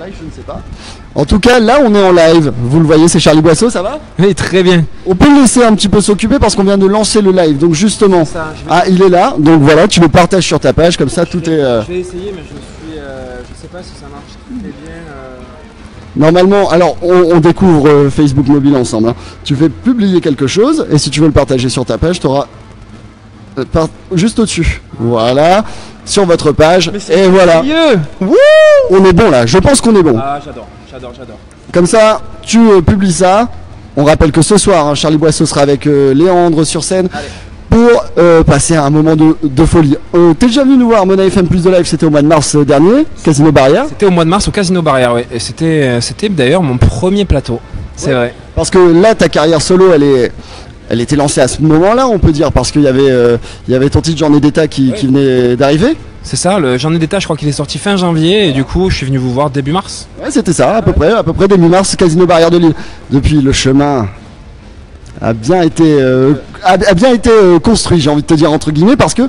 live, je ne sais pas. En tout cas, là, on est en live. Vous le voyez, c'est Charlie Boisseau, ça va? Oui, très bien. On peut le laisser un petit peu s'occuper parce qu'on vient de lancer le live. Donc justement, il est là. Donc voilà, tu le partages sur ta page, comme ça, tout est... Je vais essayer, mais je sais pas si ça marche très bien. Normalement, alors on découvre Facebook mobile ensemble. Hein. Tu fais publier quelque chose et si tu veux le partager sur ta page, tu auras juste au-dessus. Voilà, sur votre page. Et voilà. Wouh, on est bon là. Je pense qu'on est bon. Ah, j'adore. Comme ça, tu publies ça. On rappelle que ce soir, hein, Charlie Boisseau sera avec Léandre sur scène. Allez. Pour passer un moment de folie. T'es déjà venu nous voir Mona FM Plus de Live, c'était au mois de mars dernier, Casino Barrière. C'était au mois de mars au Casino Barrière, oui. Et c'était d'ailleurs mon premier plateau, c'est vrai. Parce que là, ta carrière solo, elle était lancée à ce moment-là, on peut dire, parce qu'il y avait ton titre Journée d'État qui venait d'arriver. C'est ça, le Journée d'État, je crois qu'il est sorti fin janvier, et du coup, je suis venu vous voir début mars. Ouais, c'était ça, à peu près début mars, Casino Barrière de Lille. Depuis, le chemin a bien été construit, j'ai envie de te dire entre guillemets, parce que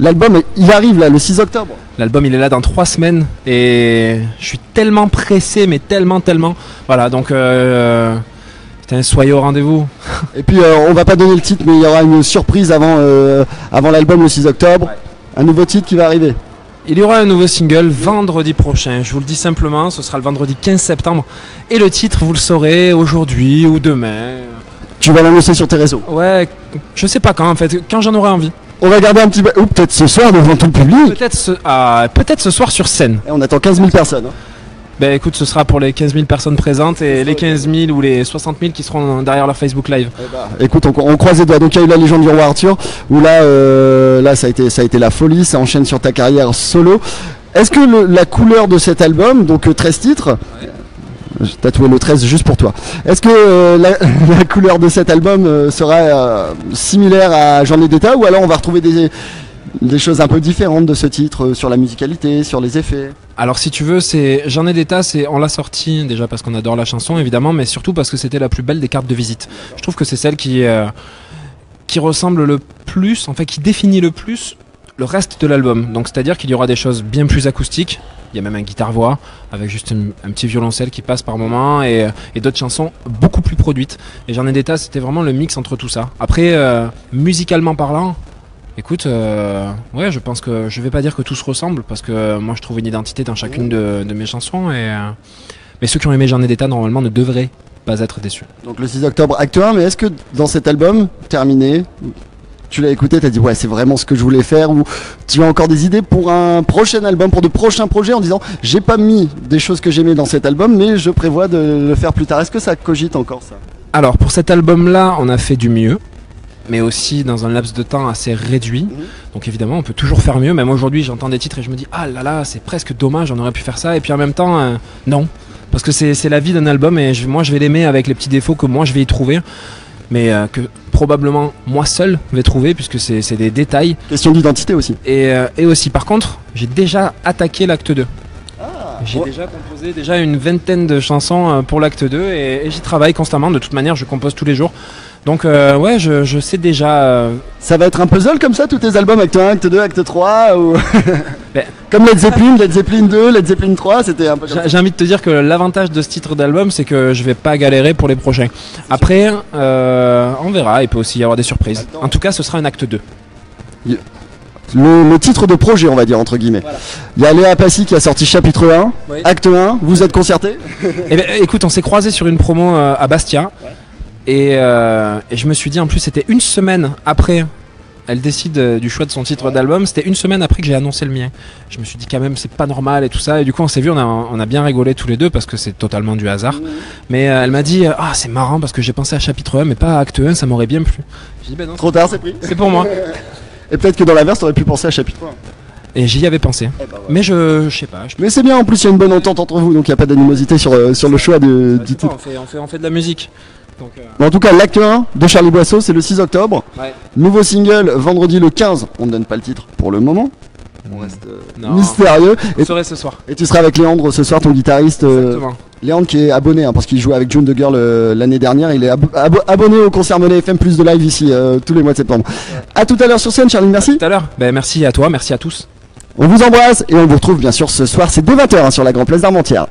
l'album il arrive là le 6 octobre. L'album il est là dans 3 semaines et je suis tellement pressé, mais tellement. Voilà, donc soyez au rendez-vous. Et puis on va pas donner le titre, mais il y aura une surprise avant l'album le 6 octobre. Ouais. Un nouveau titre qui va arriver. Il y aura un nouveau single vendredi prochain, je vous le dis simplement, ce sera le vendredi 15 septembre. Et le titre, vous le saurez aujourd'hui ou demain. Tu vas l'annoncer sur tes réseaux. Ouais, je sais pas quand en fait, quand j'en aurai envie. On va garder un petit peu, ou peut-être ce soir devant tout le public. Peut-être ce soir sur scène. Et on attend 15 000 personnes. Hein. Ben écoute, ce sera pour les 15 000 personnes présentes et les 15 000 ou les 60 000 qui seront derrière leur Facebook Live. Écoute, on croise les doigts. Donc il y a eu la légende du roi Arthur, où là ça a été la folie, ça enchaîne sur ta carrière solo. Est-ce que la couleur de cet album, donc 13 titres, j'ai tatoué le 13 juste pour toi. Est-ce que la couleur de cet album sera similaire à Journée d'État ou alors on va retrouver des choses un peu différentes de ce titre sur la musicalité, sur les effets? Alors si tu veux, c'est Journée d'État, on l'a sorti déjà parce qu'on adore la chanson évidemment, mais surtout parce que c'était la plus belle des cartes de visite. Je trouve que c'est celle qui ressemble le plus, en fait qui définit le plus le reste de l'album. Donc c'est-à-dire qu'il y aura des choses bien plus acoustiques. Il y a même un guitare-voix avec juste un petit violoncelle qui passe par moment et d'autres chansons beaucoup plus produites. Et Journée d'État, c'était vraiment le mix entre tout ça. Après, musicalement parlant, écoute, ouais, je pense que je vais pas dire que tout se ressemble parce que moi je trouve une identité dans chacune de mes chansons. Mais ceux qui ont aimé Journée d'État, normalement, ne devraient pas être déçus. Donc le 6 octobre, acte 1, mais est-ce que dans cet album, terminé, tu l'as écouté, t'as dit ouais c'est vraiment ce que je voulais faire, ou tu as encore des idées pour un prochain album, pour de prochains projets en disant j'ai pas mis des choses que j'aimais dans cet album mais je prévois de le faire plus tard. Est-ce que ça cogite encore ça? Alors pour cet album là on a fait du mieux, mais aussi dans un laps de temps assez réduit. Donc évidemment on peut toujours faire mieux. Même aujourd'hui j'entends des titres et je me dis ah là là c'est presque dommage, on aurait pu faire ça. Et puis en même temps non, parce que c'est la vie d'un album et moi je vais l'aimer avec les petits défauts que moi je vais y trouver, mais que probablement moi seul vais trouver, puisque c'est des détails. Question d'identité aussi. Et aussi, par contre, j'ai déjà attaqué l'acte 2. J'ai déjà composé une vingtaine de chansons pour l'acte 2 et j'y travaille constamment. De toute manière, je compose tous les jours. Donc ouais, je sais déjà... Ça va être un puzzle comme ça, tous tes albums, acte 1, acte 2, acte 3 ou... Comme Led Zeppelin 2, Led Zeppelin 3, c'était un peu comme ça. J'ai envie de te dire que l'avantage de ce titre d'album, c'est que je vais pas galérer pour les prochains. Après, on verra, il peut aussi y avoir des surprises. En tout cas, ce sera un acte 2. Le titre de projet, on va dire, entre guillemets. Voilà. Il y a Léa Passy qui a sorti chapitre 1, oui. Acte 1, vous êtes concertés? Eh bien, écoute, on s'est croisés sur une promo à Bastia. Ouais. Et je me suis dit, en plus, c'était une semaine après, elle décide du choix de son titre d'album, c'était une semaine après que j'ai annoncé le mien. Je me suis dit, quand même, c'est pas normal et tout ça. Et du coup, on s'est vu, on a bien rigolé tous les deux parce que c'est totalement du hasard. Mais elle m'a dit, ah, c'est marrant parce que j'ai pensé à chapitre 1, mais pas à acte 1, ça m'aurait bien plu. J'ai dit, ben non. Trop tard, c'est pris. C'est pour moi. Et peut-être que dans l'inverse, t'aurais pu penser à chapitre 1. Et j'y avais pensé. Ouais. Mais je sais pas. Mais c'est bien, en plus, il y a une bonne entente entre vous, donc il n'y a pas d'animosité sur le choix du titre. On fait de la musique. Donc, en tout cas, l'acte 1 de Charlie Boisseau, c'est le 6 octobre. Ouais. Nouveau single, vendredi le 15. On ne donne pas le titre pour le moment. On reste mystérieux. Vous saurez ce soir. Et tu seras avec Léandre ce soir, ton guitariste. Exactement. Léandre qui est abonné, parce qu'il jouait avec June the Girl l'année dernière. Il est abonné au concert Mona FM Plus de Live ici tous les mois de septembre. Ouais. À tout à l'heure sur scène, Charlie, merci. À tout à l'heure. Ben, merci à toi, merci à tous. On vous embrasse et on vous retrouve bien sûr ce soir, c'est dès 20h sur la Grande Place d'Armentières.